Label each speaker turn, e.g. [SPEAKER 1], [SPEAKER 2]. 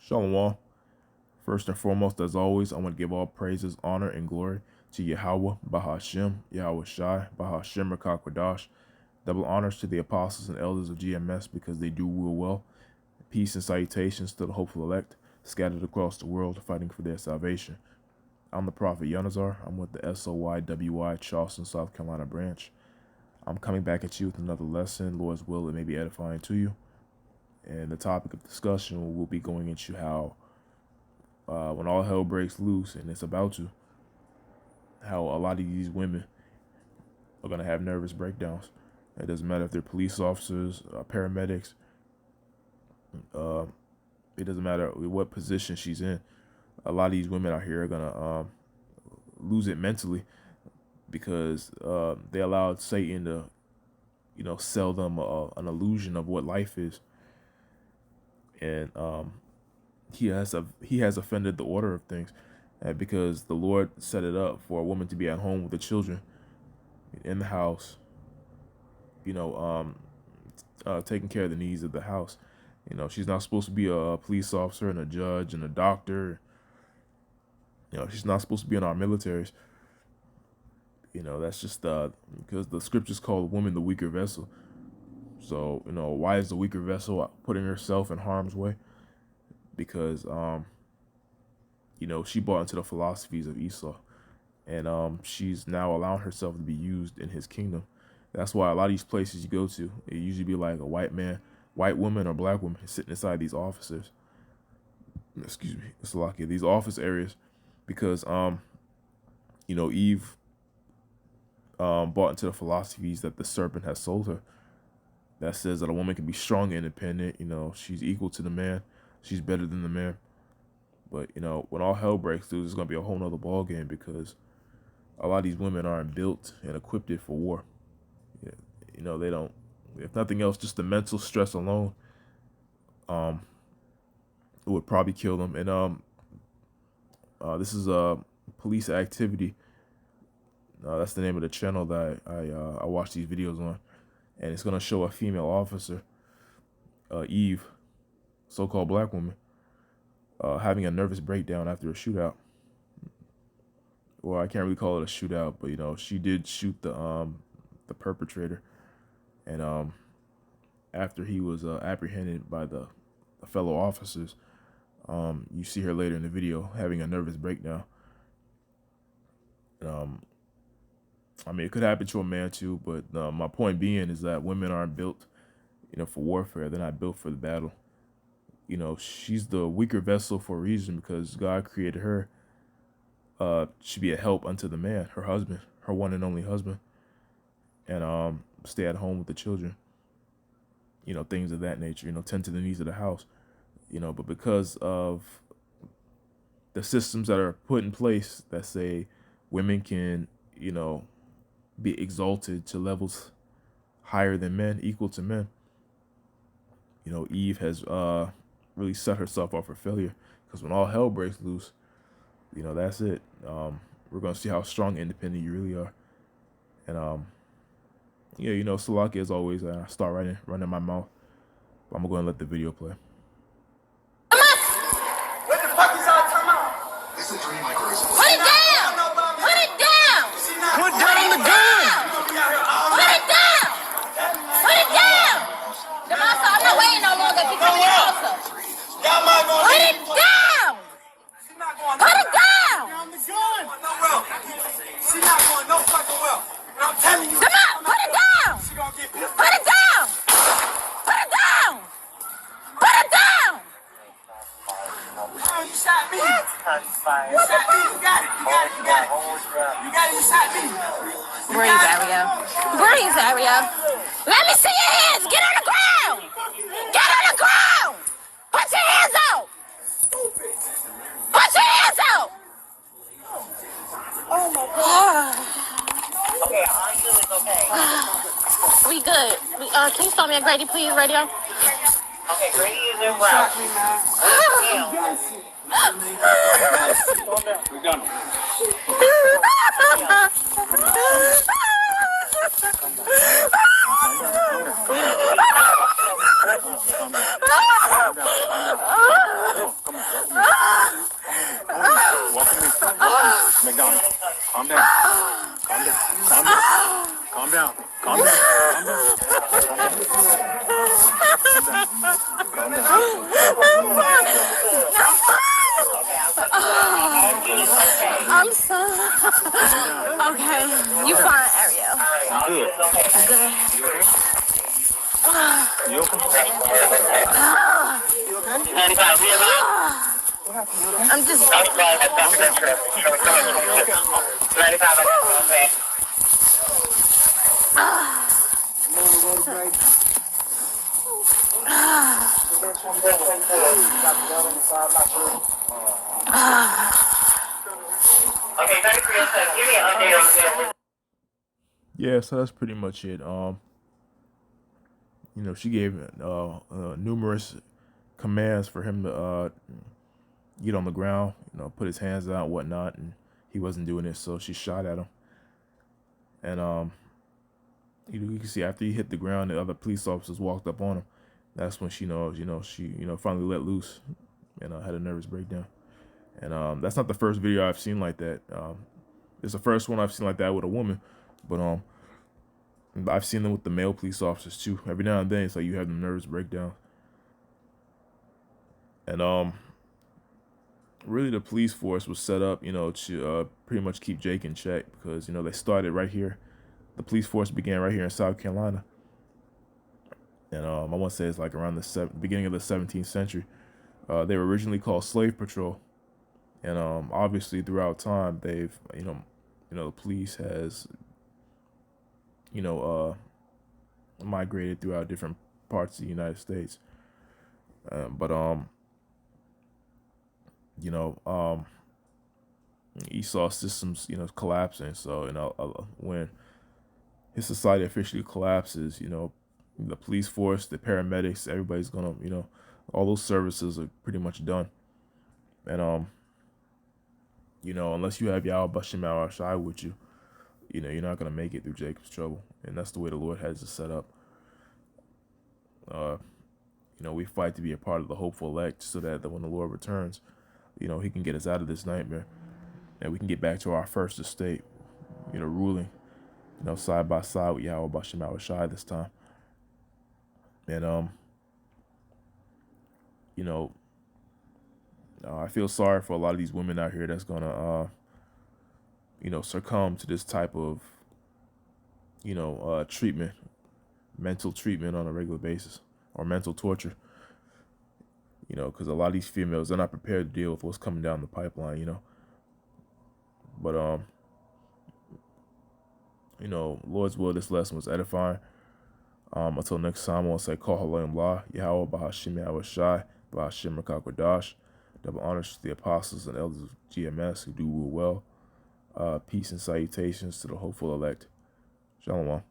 [SPEAKER 1] Shalom. First and foremost, as always, I want to give all praises, honor, and glory to Yahweh, Bahashem, Yahweh Shai, Bahashem, Rakakwadash. Double honors to the apostles and elders of GMS because they do rule well. Peace and salutations to the hopeful elect scattered across the world fighting for their salvation. I'm the Prophet Yonazar. I'm with the SOYWI Charleston, South Carolina branch. I'm coming back at you with another lesson. Lord's will, it may be edifying to you. And the topic of discussion will be going into how when all hell breaks loose, and it's about to, how a lot of these women are going to have nervous breakdowns. It doesn't matter if they're police officers, paramedics. It doesn't matter what position she's in. A lot of these women out here are going to lose it mentally because they allowed Satan to, sell them an illusion of what life is. And he has offended the order of things, because the Lord set it up for a woman to be at home with the children in the house, taking care of the needs of the house. She's not supposed to be a police officer and a judge and a doctor. She's not supposed to be in our militaries. That's just because the scriptures call the woman the weaker vessel. So, why is the weaker vessel putting herself in harm's way? Because, she bought into the philosophies of Esau, and she's now allowing herself to be used in his kingdom. That's why a lot of these places you go to, it usually be like a white woman, or black woman sitting inside these offices. Excuse me, Salakia, these office areas, because, Eve bought into the philosophies that the serpent has sold her. That says that a woman can be strong and independent. She's equal to the man. She's better than the man. But, when all hell breaks loose, it's going to be a whole nother ball game, because a lot of these women aren't built and equipped for war. They don't, if nothing else, just the mental stress alone, it would probably kill them. And this is a police activity. That's the name of the channel that I watch these videos on. And it's going to show a female officer, Eve, so-called black woman, having a nervous breakdown after a shootout. Well, I can't really call it a shootout, but, she did shoot the perpetrator. And after he was apprehended by the fellow officers, you see her later in the video having a nervous breakdown. It could happen to a man too, but my point being is that women aren't built, for warfare. They're not built for the battle. She's the weaker vessel for a reason, because God created her to be a help unto the man, her husband, her one and only husband, and stay at home with the children. Things of that nature. Tend to the needs of the house. But because of the systems that are put in place that say women can, be exalted to levels higher than men, equal to men. Eve has really set herself up for failure, because when all hell breaks loose, that's it. We're going to see how strong and independent you really are. And, Salaki, as always, I start running my mouth. But I'm going to go and let the video play.
[SPEAKER 2] What the fuck is all talking about?
[SPEAKER 3] It's a dream like yours.
[SPEAKER 4] Put it down! Put it down!
[SPEAKER 2] Put down the gun!
[SPEAKER 4] Put it down! Put it down! Damaso, I'm not waiting no longer. If you come here closer.
[SPEAKER 2] Y'all might go
[SPEAKER 4] Put it down! Put it down!
[SPEAKER 2] She not going no fucking well. And I'm telling you.
[SPEAKER 4] Come on, put it down!
[SPEAKER 2] She gonna get pissed.
[SPEAKER 4] Put it down! Put it down! Put it down!
[SPEAKER 2] Oh, you shot me. You shot me. You got it. You shot me.
[SPEAKER 4] Breathe, Ariel. Breathe, Ariel. Let me see your hands. Get on the ground. Get on the ground. Put your hands out. Put your hands out. Oh my God.
[SPEAKER 5] Okay, are you okay?
[SPEAKER 4] We good. Can you stop me at Grady, please, radio?
[SPEAKER 5] Okay, Grady is in route.
[SPEAKER 6] We're done.
[SPEAKER 4] I'm so okay. You fine, Ariel?
[SPEAKER 2] Good.
[SPEAKER 4] Good.
[SPEAKER 2] You okay? 95,
[SPEAKER 4] I'm just.
[SPEAKER 2] 95, okay. Okay, 93, give me an update on this.
[SPEAKER 1] Yeah, so that's pretty much it. She gave numerous commands for him to get on the ground, put his hands out, whatnot, and he wasn't doing it, so she shot at him. And you can see after he hit the ground, the other police officers walked up on him. That's when she finally let loose and had a nervous breakdown. And that's not the first video I've seen like that. It's the first one I've seen like that with a woman, but I've seen them with the male police officers too. Every now and then, it's like you have the nervous breakdown. And really, the police force was set up, to pretty much keep Jake in check because they started right here. The police force began right here in South Carolina, and I want to say it's like around the beginning of the 17th century. They were originally called Slave Patrol, and obviously throughout time they've the police has migrated throughout different parts of the United States. But Esau systems, collapsing. So, when his society officially collapses, the police force, the paramedics, everybody's gonna, all those services are pretty much done. And unless you have Yahweh Bashem Shai with you, you're not gonna make it through Jacob's trouble, and that's the way the Lord has it set up. We fight to be a part of the hopeful elect, so that when the Lord returns, He can get us out of this nightmare, and we can get back to our first estate, ruling, side by side with Yahweh Bashem Shai this time. And I feel sorry for a lot of these women out here that's gonna succumb to this type of treatment, mental treatment on a regular basis, or mental torture. Because a lot of these females, they're not prepared to deal with what's coming down the pipeline. But Lord's will, this lesson was edifying. Until next time, I want to say, Call Halayim La, Yahweh Bahashim Yahweh Shai, Bahashim Rakakwadash. Double honors to the apostles and elders of GMS who do rule well. Peace and salutations to the hopeful elect. Shalom.